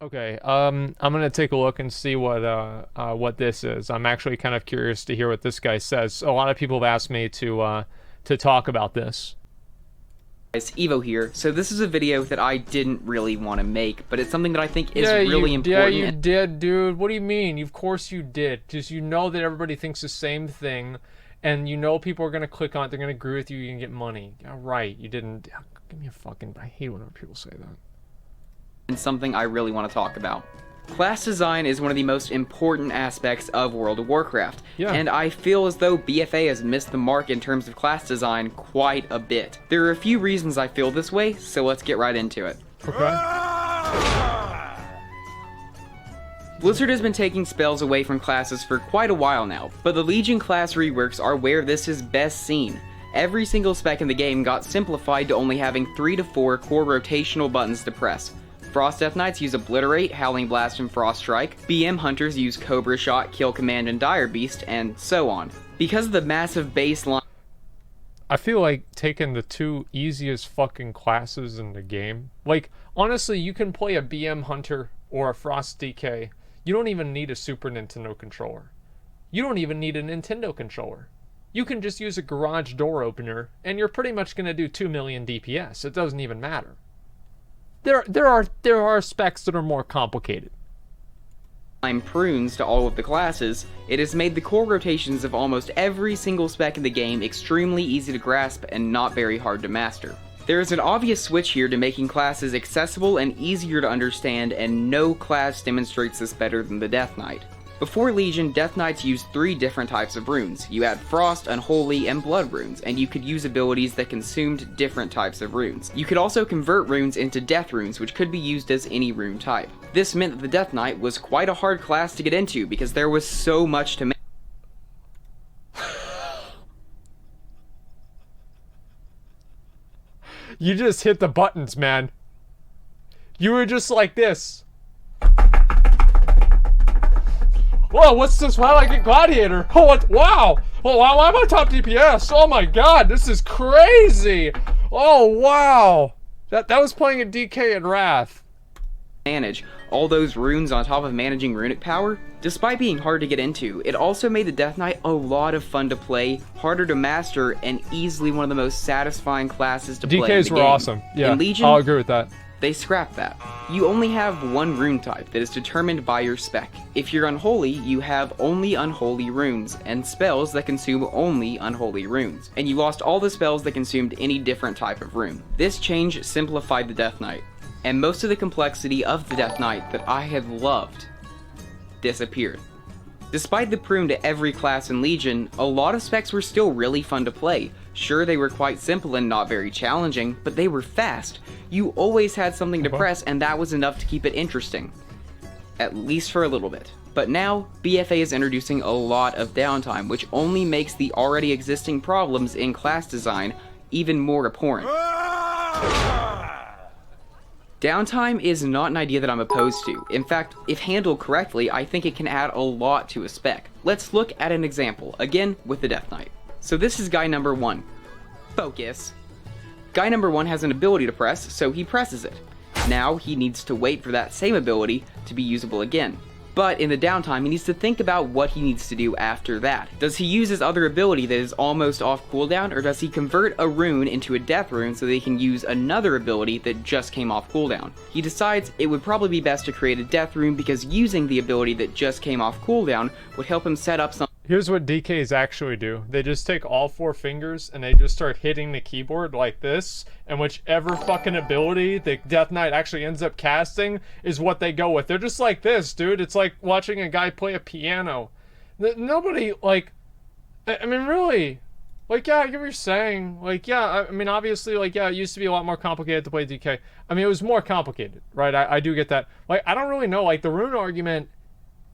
Okay, I'm gonna take a look and see what this is. I'm actually kind of curious to hear what this guy says. A lot of people have asked me to talk about this. Guys, Evo here. So this is a video that I didn't really want to make, but it's something that I think is Yeah, really important. you did, dude. What do you mean? Of course you did. Just you know that everybody thinks the same thing, and you know people are gonna click on it. They're gonna agree with you. You can get money. Yeah, right. You didn't. Give me a fucking. I hate whenever people say that. And something I really want to talk about. Class design is one of the most important aspects of World of Warcraft, Yeah. and I feel as though BFA has missed the mark in terms of class design quite a bit. There are a few reasons I feel this way, so let's get right into it. Okay. Blizzard has been taking spells away from classes for quite a while now, but the Legion class reworks are where this is best seen. Every single spec in the game got simplified to only having 3 to 4 core rotational buttons to press. Frost Death Knights use Obliterate, Howling Blast, and Frost Strike. BM Hunters use Cobra Shot, Kill Command, and Dire Beast, and so on. Because of the massive baseline, I feel like taking the two easiest fucking classes in the game. Like, honestly, you can play a BM Hunter or a Frost DK. You don't even need a Super Nintendo controller. You don't even need a Nintendo controller. You can just use a garage door opener, and you're pretty much going to do 2 million DPS. It doesn't even matter. There are specs that are more complicated. prunes to all of the classes, it has made the core rotations of almost every single spec in the game extremely easy to grasp and not very hard to master. There is an obvious switch here to making classes accessible and easier to understand, and no class demonstrates this better than the Death Knight. Before Legion, Death Knights used 3 different types of runes. You had Frost, Unholy, and Blood runes, and you could use abilities that consumed different types of runes. You could also convert runes into Death runes, which could be used as any rune type. This meant that the Death Knight was quite a hard class to get into because there was so much to make. You just hit the buttons, man. You were just like this. Whoa, what's this? Why do I get Gladiator? Oh, what? Wow. Oh, wow, why am I top DPS? Oh my god, this is crazy. Oh, wow. That was playing a DK in Wrath. Manage all those runes on top of managing runic power. Despite being hard to get into, it also made the Death Knight a lot of fun to play, harder to master, and easily one of the most satisfying classes to play in the DKs game. were awesome. Yeah, in Legion, I'll agree with that. they scrapped that. You only have one rune type that is determined by your spec. If you're unholy, you have only unholy runes, and spells that consume only unholy runes. And you lost all the spells that consumed any different type of rune. This change simplified the Death Knight, and most of the complexity of the Death Knight that I had loved disappeared. Despite the prune to every class in Legion, a lot of specs were still really fun to play. Sure, they were quite simple and not very challenging, but they were fast. You always had something to press, and that was enough to keep it interesting. At least for a little bit. But now, BFA is introducing a lot of downtime, which only makes the already existing problems in class design even more abhorrent. Downtime is not an idea that I'm opposed to. In fact, if handled correctly, I think it can add a lot to a spec. Let's look at an example, again with the Death Knight. So this is guy number 1. Focus. Guy number 1 has an ability to press, so he presses it. Now he needs to wait for that same ability to be usable again. But in the downtime, he needs to think about what he needs to do after that. Does he use his other ability that is almost off cooldown, or does he convert a rune into a death rune so that he can use another ability that just came off cooldown? He decides it would probably be best to create a death rune because using the ability that just came off cooldown would help him set up some. Here's what DKs actually do. They just take all 4 fingers and they just start hitting the keyboard like this, and whichever fucking ability the Death Knight actually ends up casting is what they go with. They're just like this, dude. It's like watching a guy play a piano. Nobody, like, I mean, really, like, yeah, I get what you're saying. Like, yeah, I mean, obviously, like, yeah, it used to be a lot more complicated to play DK. I mean, it was more complicated, right? I do get that. Like, I don't really know, like, the rune argument,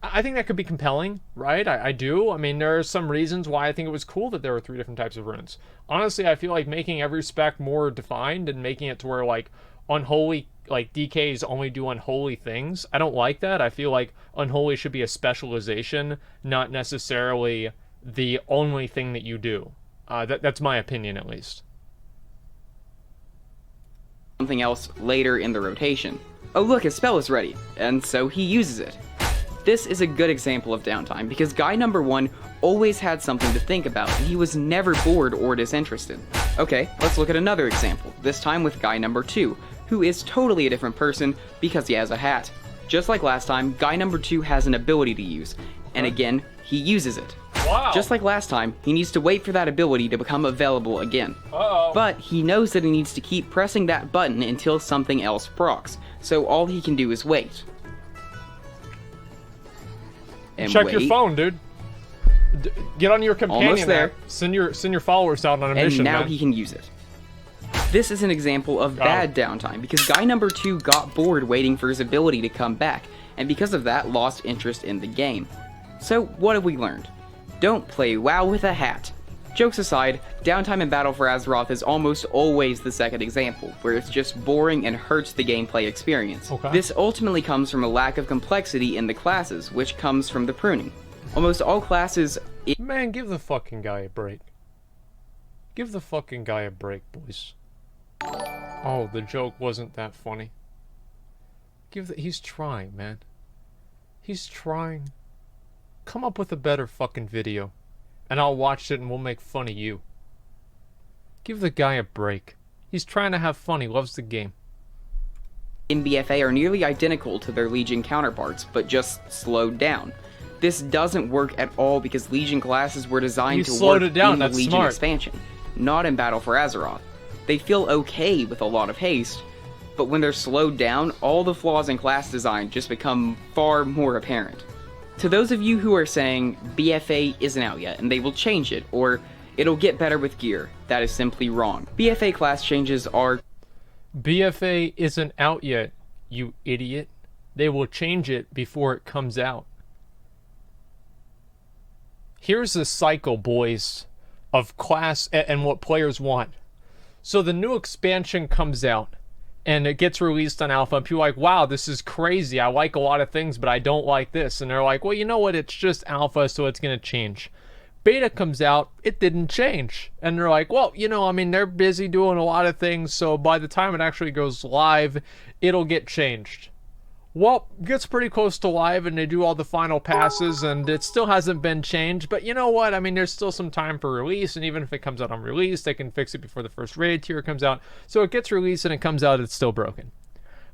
I think that could be compelling, right? I do. I mean, there are some reasons why I think it was cool that there were 3 different types of runes. Honestly, I feel like making every spec more defined and making it to where, like, unholy, like, DKs only do unholy things, I don't like that. I feel like unholy should be a specialization, not necessarily the only thing that you do. That's my opinion, at least. Something else later in the rotation. oh look, his spell is ready, and so he uses it. This is a good example of downtime because guy number 1 always had something to think about and he was never bored or disinterested. Okay, let's look at another example, this time with guy number 2, who is totally a different person because he has a hat. Just like last time, guy number 2 has an ability to use, and again, he uses it. Wow. Just like last time, he needs to wait for that ability to become available again. Uh-oh. But he knows that he needs to keep pressing that button until something else procs, so all he can do is wait. And check wait. your phone, dude. Get on your companion Almost there. app. Send your followers out on a mission, And now man. he can use it. This is an example of bad downtime because guy number 2 got bored waiting for his ability to come back, and because of that lost interest in the game. So what have we learned? Don't play WoW with a hat. Jokes aside, downtime in Battle for Azeroth is almost always the second example, where it's just boring and hurts the gameplay experience. Okay. This ultimately comes from a lack of complexity in the classes, which comes from the pruning. Almost all classes... Man, give the fucking guy a break. Give the fucking guy a break, boys. Oh, the joke wasn't that funny. He's trying, man. He's trying. Come up with a better fucking video. And I'll watch it and we'll make fun of you. Give the guy a break. He's trying to have fun. He loves the game. in BFA are nearly identical to their Legion counterparts, but just slowed down. This doesn't work at all because Legion classes were designed to slowed work it down, in the that's Legion smart. expansion, not in Battle for Azeroth. They feel okay with a lot of haste, but when they're slowed down, all the flaws in class design just become far more apparent. To those of you who are saying BFA isn't out yet and they will change it, or it'll get better with gear, that is simply wrong. BFA class changes are... BFA isn't out yet, you idiot. They will change it before it comes out. Here's the cycle, boys, of class and what players want. So the new expansion comes out, and it gets released on alpha, and people are like, wow, this is crazy. I like a lot of things, but I don't like this. And they're like, well, you know what? It's just alpha, so it's going to change. Beta comes out, it didn't change. And they're like, well, you know, I mean, they're busy doing a lot of things, so by the time it actually goes live, it'll get changed. Well, it gets pretty close to live, and they do all the final passes, and it still hasn't been changed. But you know what? I mean, there's still some time for release, and even if it comes out on release, they can fix it before the first raid tier comes out. So it gets released, and it comes out, it's still broken.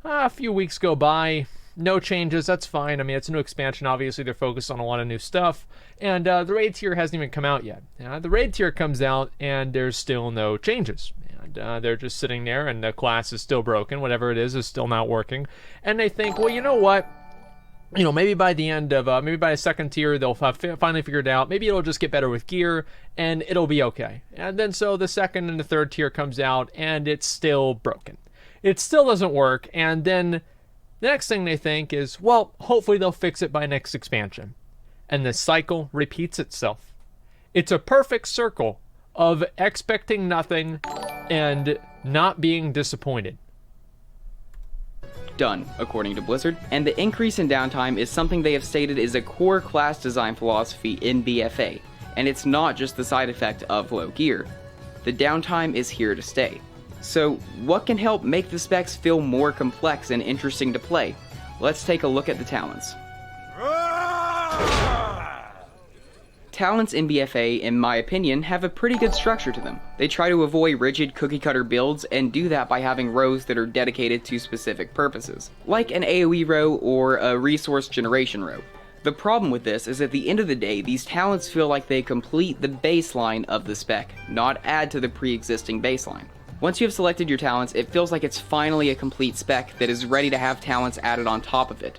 A few weeks go by, no changes, that's fine. I mean, it's a new expansion, obviously they're focused on a lot of new stuff, and the raid tier hasn't even come out yet. The raid tier comes out, and there's still no changes. They're just sitting there, and the class is still broken. Whatever it is still not working. And they think, well, you know what? You know, maybe by the end of, maybe by a second tier, they'll have finally figured it out. Maybe it'll just get better with gear, and it'll be okay. And then so the second and the third tier comes out, and it's still broken. It still doesn't work, and then the next thing they think is, well, hopefully they'll fix it by next expansion. And the cycle repeats itself. It's a perfect circle of expecting nothing and not being disappointed. Done, according to Blizzard, and the increase in downtime is something they have stated is a core class design philosophy in BFA, and it's not just the side effect of low gear. The downtime is here to stay. So, what can help make the specs feel more complex and interesting to play? Let's take a look at the talents. Talents in BFA, in my opinion, have a pretty good structure to them. They try to avoid rigid cookie-cutter builds and do that by having rows that are dedicated to specific purposes, like an AoE row or a resource generation row. The problem with this is at the end of the day, these talents feel like they complete the baseline of the spec, not add to the pre-existing baseline. Once you have selected your talents, it feels like it's finally a complete spec that is ready to have talents added on top of it.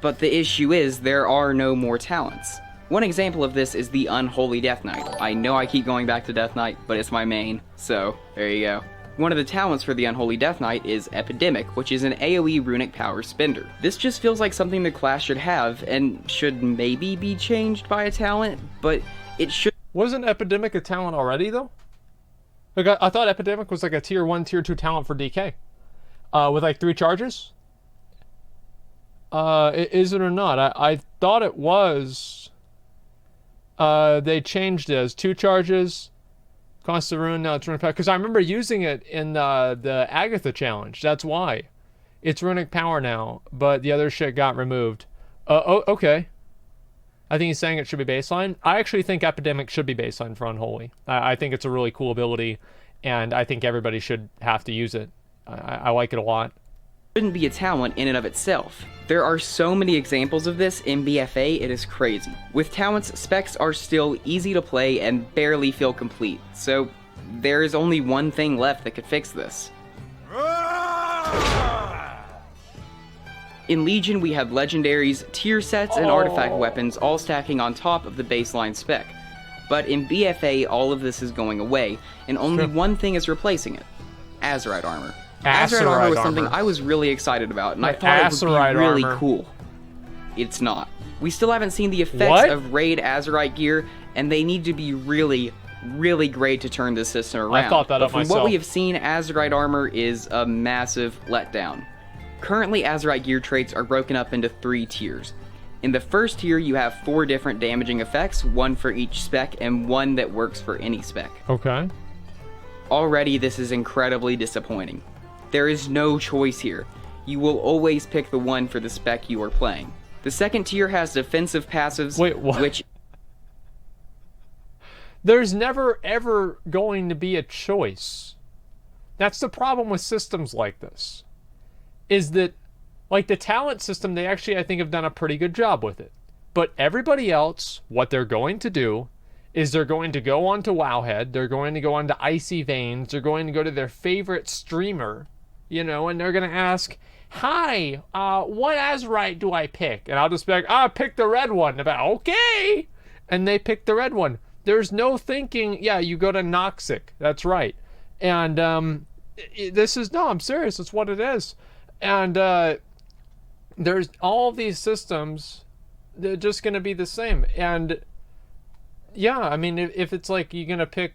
But the issue is, there are no more talents. One example of this is the Unholy Death Knight. I know I keep going back to Death Knight, but it's my main, so there you go. One of the talents for the Unholy Death Knight is Epidemic, which is an AoE runic power spender. This just feels like something the class should have, and should maybe be changed by a talent, but it should... Wasn't Epidemic a talent already, though? Like, I thought Epidemic was like a tier 1, tier 2 talent for DK. With like 3 charges? Is it or not? I thought it was... they changed it as 2 charges, cost of ruin, now it's rune power. Because I remember using it in the Agatha challenge. That's why. It's runic power now, but the other shit got removed. Okay. I think he's saying it should be baseline. I actually think Epidemic should be baseline for Unholy. I think it's a really cool ability, and I think everybody should have to use it. I like it a lot. Shouldn't be a talent in and of itself. There are so many examples of this in BFA, it is crazy. With talents, specs are still easy to play and barely feel complete, so there is only one thing left that could fix this. In Legion, we have legendaries, tier sets, and artifact weapons all stacking on top of the baseline spec. But in BFA, all of this is going away, and only one thing is replacing it. Azerite armor. Azerite armor was something I was really excited about, and I thought it would be really cool. It's not. We still haven't seen the effects of raid Azerite gear, and they need to be really great to turn this system around. I thought that up myself. From what we have seen, Azerite armor is a massive letdown. Currently, Azerite gear traits are broken up into 3 tiers. In the first tier, you have 4 different damaging effects, 1 for each spec, and 1 that works for any spec. Okay. Already, this is incredibly disappointing. There is no choice here. You will always pick the one for the spec you are playing. The second tier has defensive passives, which... There's never ever going to be a choice. That's the problem with systems like this. Is that, like the talent system, they actually, I think, have done a pretty good job with it. But everybody else, what they're going to do is they're going to go onto Wowhead, they're going to go onto Icy Veins, they're going to go to their favorite streamer, you know, and they're going to ask, hi, what Azerite do I pick? And I'll just be like, pick the red one. About okay. And they pick the red one. There's no thinking, yeah, you go to Noxic. That's right. And I'm serious. It's what it is. And there's all these systems, they're just going to be the same. And yeah, I mean, if it's like you're going to pick,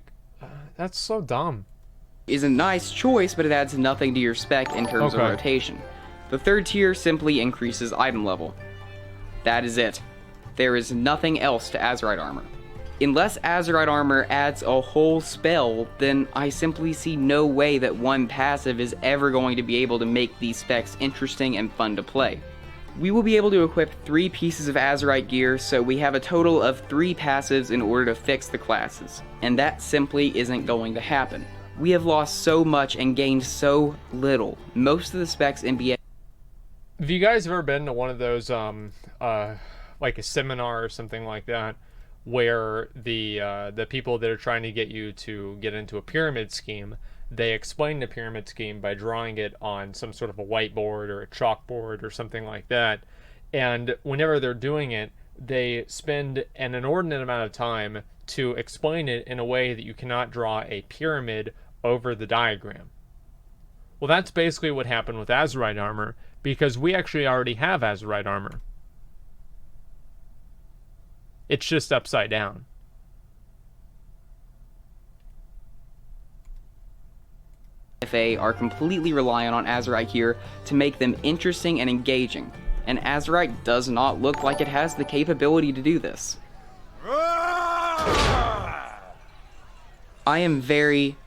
that's so dumb. Is a nice choice, but it adds nothing to your spec in terms of rotation. The third tier simply increases item level. That is it. There is nothing else to Azerite armor. Unless Azerite armor adds a whole spell, then I simply see no way that one passive is ever going to be able to make these specs interesting and fun to play. We will be able to equip 3 pieces of Azerite gear, so we have a total of 3 passives in order to fix the classes, and that simply isn't going to happen. We have lost so much and gained so little. Most of the specs in BFA... Have you guys ever been to one of those, like a seminar or something like that, where the people that are trying to get you to get into a pyramid scheme, they explain the pyramid scheme by drawing it on some sort of a whiteboard or a chalkboard or something like that, and whenever they're doing it, they spend an inordinate amount of time to explain it in a way that you cannot draw a pyramid over the diagram. Well, that's basically what happened with Azerite armor, because we actually already have Azerite armor. It's just upside down. BFA are completely reliant on Azerite here to make them interesting and engaging, and Azerite does not look like it has the capability to do this. I am very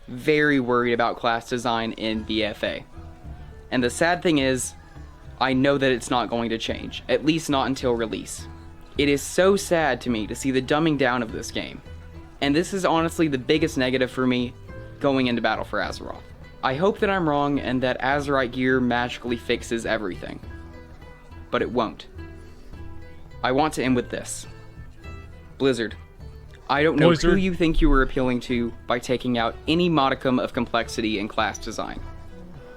worried about class design in BFA. And the sad thing is, I know that it's not going to change, at least not until release. It is so sad to me to see the dumbing down of this game. And this is honestly the biggest negative for me going into Battle for Azeroth. I hope that I'm wrong and that Azerite gear magically fixes everything. But it won't. I want to end with this. Blizzard, I don't know who you think you were appealing to by taking out any modicum of complexity in class design.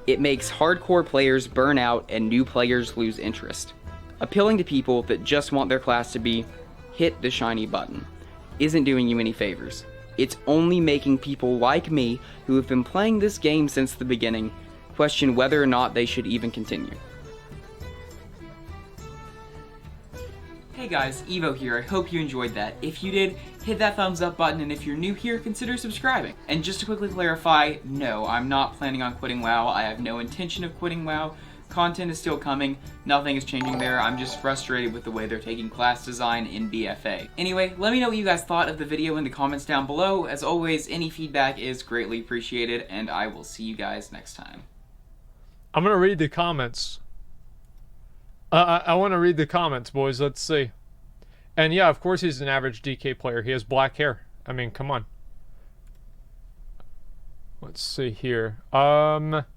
It makes hardcore players burn out and new players lose interest. Appealing to people that just want their class to be hit the shiny button isn't doing you any favors. It's only making people like me, who have been playing this game since the beginning, question whether or not they should even continue. Hey guys, Evo here. I hope you enjoyed that. If you did, hit that thumbs up button, and if you're new here, consider subscribing. And just to quickly clarify, no, I'm not planning on quitting WoW. I have no intention of quitting WoW. Content is still coming, nothing is changing there. I'm just frustrated with the way they're taking class design in BFA. Anyway, let me know what you guys thought of the video in the comments down below. As always, any feedback is greatly appreciated, and I will see you guys next time. I'm gonna read the comments. I want to read the comments, boys. Let's see. And yeah, of course he's an average DK player. He has black hair. I mean, come on. Let's see here. Firefox.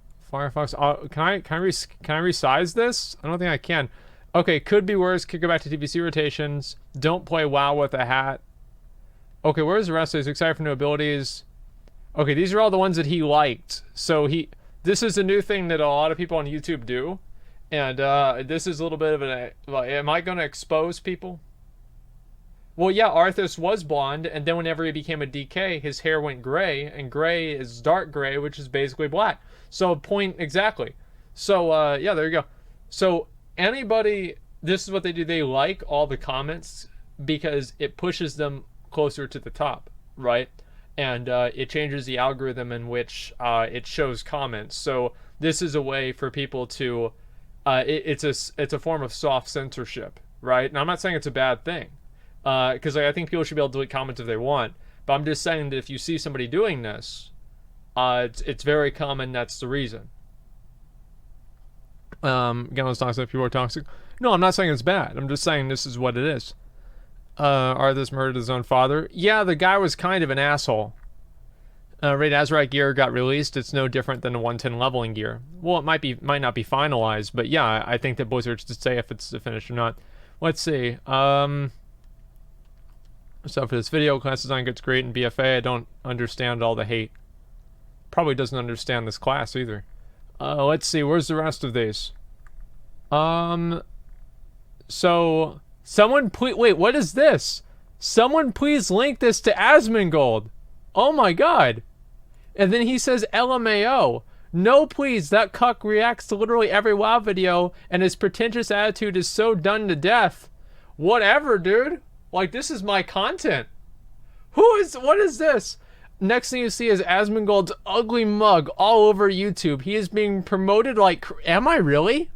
Can I resize this? I don't think I can. Okay, could be worse. Could go back to TVC rotations. Don't play WoW with a hat. Okay, where's the rest of these? Excited for new abilities. Okay, these are all the ones that he liked. So this is a new thing that a lot of people on YouTube do. And this is a little bit of an... am I going to expose people? Well, yeah, Arthas was blonde, and then whenever he became a DK, his hair went gray, and gray is dark gray, which is basically black. So, point exactly. So, yeah, there you go. So, anybody... This is what they do. They like all the comments because it pushes them closer to the top, right? And it changes the algorithm in which it shows comments. So, this is a way for people to... it's a form of soft censorship, right? And I'm not saying it's a bad thing, because I think people should be able to delete comments if they want. But I'm just saying that if you see somebody doing this, it's very common. That's the reason. Again, let's talk about people are toxic. No, I'm not saying it's bad. I'm just saying this is what it is. Arthas murdered his own father. Yeah, the guy was kind of an asshole. Raid Azerite gear got released. It's no different than a 110 leveling gear. Well, it might not be finalized, but yeah, I think that Blizzard should say if it's finished or not. Let's see. So for this video, class design gets great in BFA. I don't understand all the hate. Probably doesn't understand this class either. Let's see. Where's the rest of these? So someone please wait. What is this? Someone please link this to Asmongold. Oh my god. And then he says LMAO. No, please, that cuck reacts to literally every WoW video, and his pretentious attitude is so done to death. Whatever, dude. Like, this is my content. What is this? Next thing you see is Asmongold's ugly mug all over YouTube. He is being promoted like... Am I really?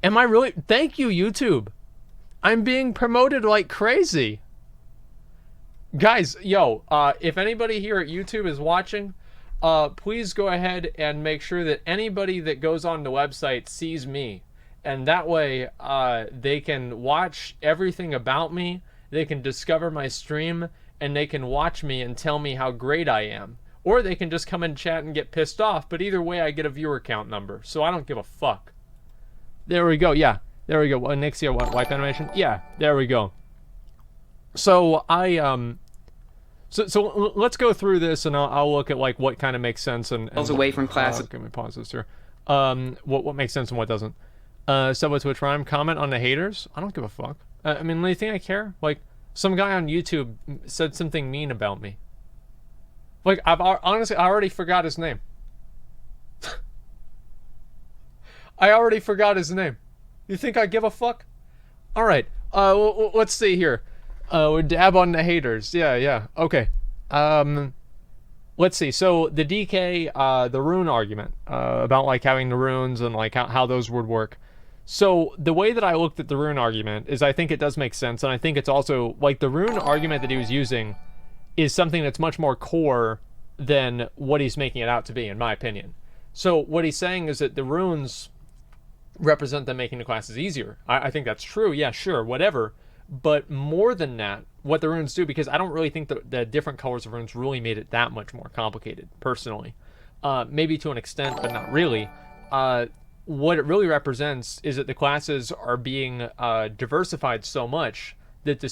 Am I really? Thank you, YouTube. I'm being promoted like crazy. Guys, yo, if anybody here at YouTube is watching, please go ahead and make sure that anybody that goes on the website sees me. And that way, they can watch everything about me, they can discover my stream, and they can watch me and tell me how great I am. Or they can just come and chat and get pissed off, but either way, I get a viewer count number, so I don't give a fuck. There we go, yeah. There we go. Nixia, wipe animation? Yeah, there we go. So, So let's go through this, and I'll look at like what kind of makes sense and away from class. Let me pause this here. What makes sense and what doesn't. Subway Twitch Rhyme, comment on the haters. I don't give a fuck. I mean, do you think I care? Like, some guy on YouTube said something mean about me. Like, honestly, I already forgot his name. I already forgot his name. You think I give a fuck? All right. Let's see here. We dab on the haters. Yeah. Okay. Let's see. So the DK, the rune argument, about like having the runes and like how those would work. So the way that I looked at the rune argument is I think it does make sense. And I think it's also like the rune argument that he was using is something that's much more core than what he's making it out to be, in my opinion. So what he's saying is that the runes represent them making the classes easier. I think that's true. Yeah, sure, whatever. But more than that, what the runes do, because I don't really think the different colors of runes really made it that much more complicated, personally. Maybe to an extent, but not really. What it really represents is that the classes are being diversified so much that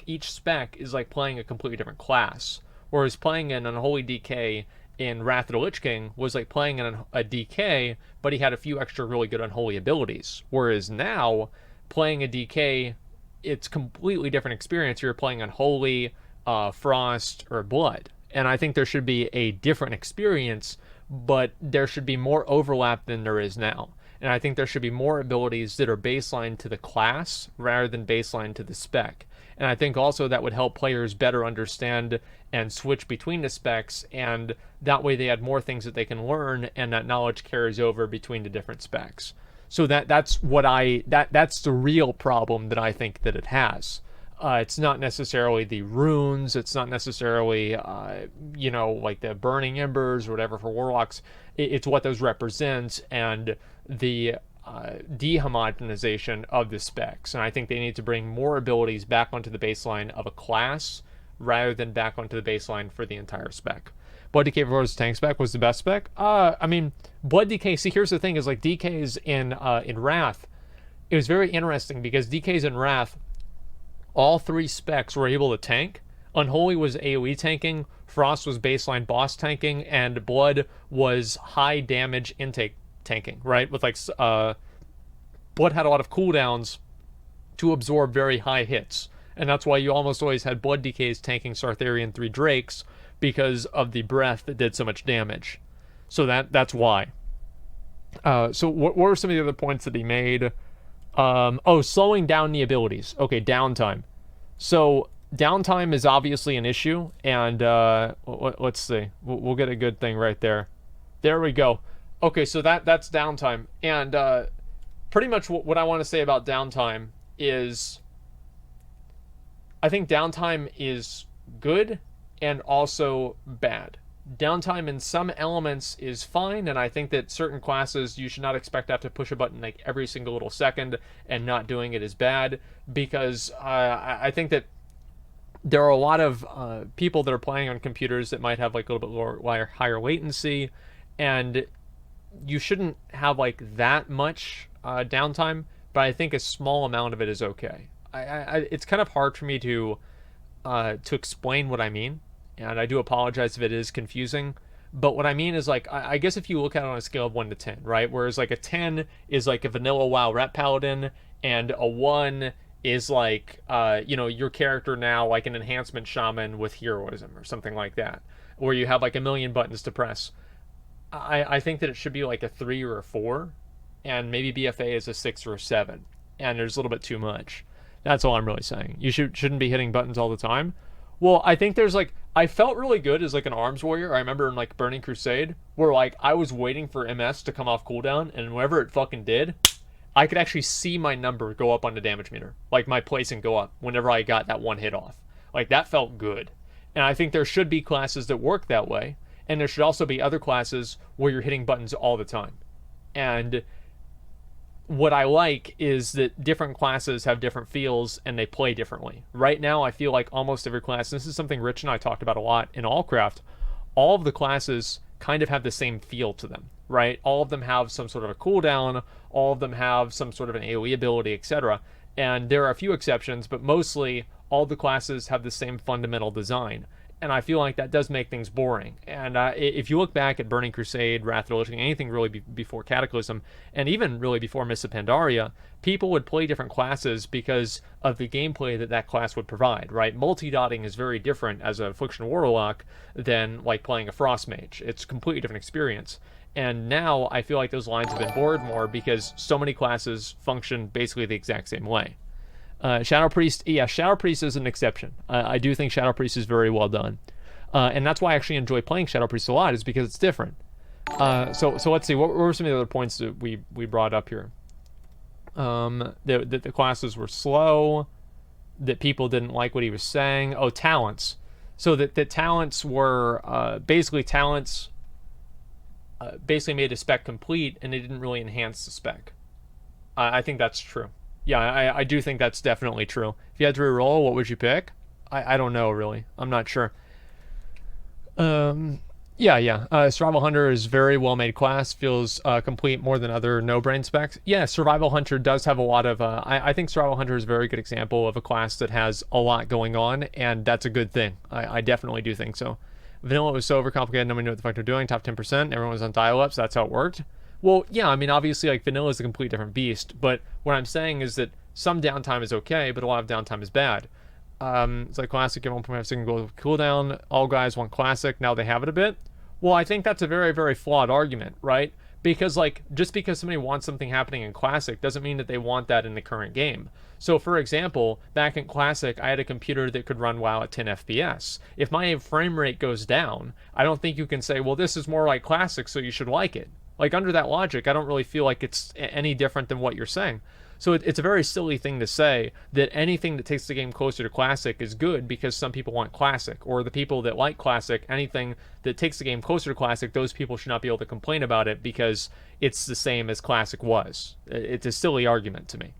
each spec is like playing a completely different class. Whereas playing an Unholy DK in Wrath of the Lich King was like playing a DK, but he had a few extra really good Unholy abilities. Whereas now, playing a DK... it's completely different experience. You're playing Unholy, Frost, or Blood. And I think there should be a different experience, but there should be more overlap than there is now. And I think there should be more abilities that are baseline to the class rather than baseline to the spec. And I think also that would help players better understand and switch between the specs, and that way they had more things that they can learn, and that knowledge carries over between the different specs. So that's the real problem that I think that it has. It's not necessarily the runes. It's not necessarily, like the burning embers or whatever for warlocks. It's what those represent and the dehomogenization of the specs. And I think they need to bring more abilities back onto the baseline of a class rather than back onto the baseline for the entire spec. Blood DK versus tank spec was the best spec. Blood DK. See, here's the thing: is like DKs in Wrath. It was very interesting because DKs in Wrath, all 3 specs were able to tank. Unholy was AoE tanking, Frost was baseline boss tanking, and Blood was high damage intake tanking, right? With Blood had a lot of cooldowns to absorb very high hits. And that's why you almost always had Blood DKs tanking Sartharian 3 Drakes because of the breath that did so much damage. So that's why. So what were some of the other points that he made? Slowing down the abilities. Okay, downtime. So downtime is obviously an issue, and let's see. We'll get a good thing right there. There we go. Okay, so that's downtime. And pretty much what I want to say about downtime is I think downtime is good and also bad. Downtime in some elements is fine, and I think that certain classes you should not expect to have to push a button like every single little second, and not doing it is bad, because I think that there are a lot of people that are playing on computers that might have like a little bit lower, higher latency, and you shouldn't have like that much downtime, but I think a small amount of it is okay. It's kind of hard for me to explain what I mean, and I do apologize if it is confusing. But what I mean is, like, I guess if you look at it on a scale of 1 to 10, right? Whereas like a 10 is like a vanilla WoW Ret Paladin, and a 1 is like your character now like an enhancement shaman with heroism or something like that, where you have like a million buttons to press. I think that it should be like a 3 or a 4, and maybe BFA is a 6 or a 7, and there's a little bit too much. That's all I'm really saying. You shouldn't be hitting buttons all the time. Well, I think there's like, I felt really good as like an arms warrior. I remember in like Burning Crusade, where like I was waiting for MS to come off cooldown, and whenever it fucking did, I could actually see my number go up on the damage meter, like my placing go up whenever I got that one hit off. Like that felt good. And I think there should be classes that work that way, and there should also be other classes where you're hitting buttons all the time. And what I like is that different classes have different feels and they play differently. Right now, I feel like almost every class, this is something Rich and I talked about a lot in Allcraft, all of the classes kind of have the same feel to them, right? All of them have some sort of a cooldown, all of them have some sort of an AoE ability, etc. And there are a few exceptions, but mostly all the classes have the same fundamental design. And I feel like that does make things boring. And if you look back at Burning Crusade, Wrath of the Lich King, anything really before Cataclysm, and even really before Mists of Pandaria, people would play different classes because of the gameplay that class would provide, right? Multi-dotting is very different as a Affliction Warlock than like playing a Frost Mage. It's a completely different experience. And now I feel like those lines have been blurred more because so many classes function basically the exact same way. Shadow Priest, yeah, Shadow Priest is an exception. I do think Shadow Priest is very well done. And that's why I actually enjoy playing Shadow Priest a lot, is because it's different. So let's see, what were some of the other points that we brought up here? That the classes were slow, that people didn't like what he was saying. Oh, talents. So that talents were, basically made a spec complete, and they didn't really enhance the spec. I think that's true. Yeah, I do think that's definitely true. If you had to reroll, what would you pick? I don't know, really. I'm not sure. Survival Hunter is very well-made class. Feels complete more than other no-brain specs. Yeah, Survival Hunter does have a lot of... I think Survival Hunter is a very good example of a class that has a lot going on, and that's a good thing. I definitely do think so. Vanilla was so overcomplicated, nobody knew what the fuck they're doing. Top 10%, everyone was on dial-up, so that's how it worked. Well, yeah, I mean, obviously, like, vanilla is a complete different beast, but what I'm saying is that some downtime is okay, but a lot of downtime is bad. It's like classic, give 1.5 second cooldown, all guys want classic, now they have it a bit. Well, I think that's a very, very flawed argument, right? Because, like, just because somebody wants something happening in classic doesn't mean that they want that in the current game. So, for example, back in classic, I had a computer that could run WoW at 10 FPS. If my frame rate goes down, I don't think you can say, well, this is more like classic, so you should like it. Like, under that logic, I don't really feel like it's any different than what you're saying. So it's a very silly thing to say that anything that takes the game closer to classic is good because some people want classic, or the people that like classic, anything that takes the game closer to classic, those people should not be able to complain about it because it's the same as classic was. It's a silly argument to me.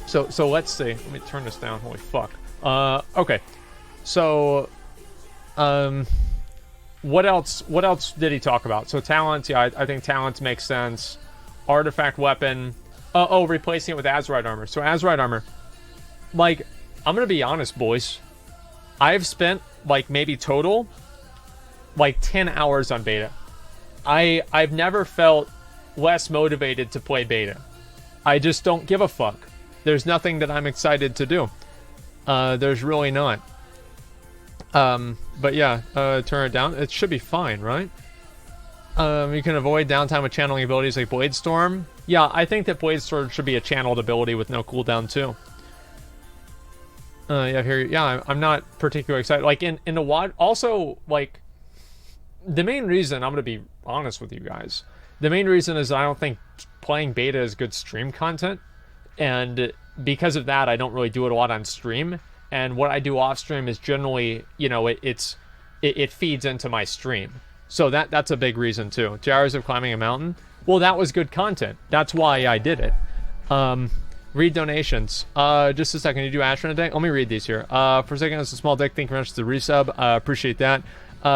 So let's see. Let me turn this down. Holy fuck. Okay. So, what else did he talk about? So talents, yeah, I think talents make sense. Artifact weapon. Replacing it with Azurite armor. So Azurite armor, like, I'm gonna be honest, boys. I've spent, like, maybe total, like, 10 hours on beta. I've never felt less motivated to play beta. I just don't give a fuck. There's nothing that I'm excited to do. There's really not. But yeah, turn it down. It should be fine, right? You can avoid downtime with channeling abilities like Blade Storm. Yeah, I think that Blade Storm should be a channeled ability with no cooldown too. I'm not particularly excited. Like in the WoD, also, like, the main reason, I'm gonna be honest with you guys, the main reason is I don't think playing beta is good stream content, and because of that, I don't really do it a lot on stream. And what I do off stream is generally, you know, it feeds into my stream. So that's a big reason too. 2 hours of climbing a mountain. Well, that was good content. That's why I did it. Read donations. Just a second. You do Ashran a day? Let me read these here. For a second, it's a small dick. Thank you very much for the resub. Appreciate that.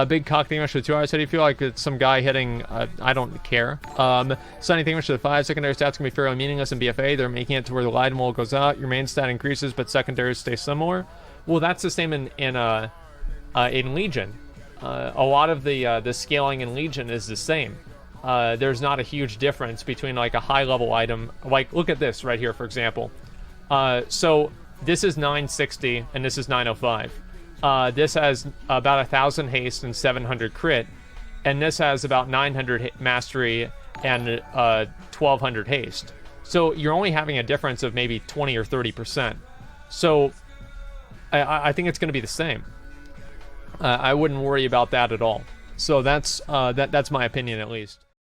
Big cock, thank you much for the 2 hours. How do you feel like it's some guy hitting? I don't care. Sunny, thank you much for the 5. Secondary stats can be fairly meaningless in BFA. They're making it to where the light mole goes out. Your main stat increases, but secondaries stay similar. Well, that's the same in Legion. A lot of the scaling in Legion is the same. There's not a huge difference between like a high level item. Like, look at this right here, for example. So this is 960 and this is 905. This has about 1,000 haste and 700 crit, and this has about 900 mastery and 1,200 haste. So you're only having a difference of maybe 20 or 30%. So I think it's going to be the same. I wouldn't worry about that at all. So that's my opinion, at least.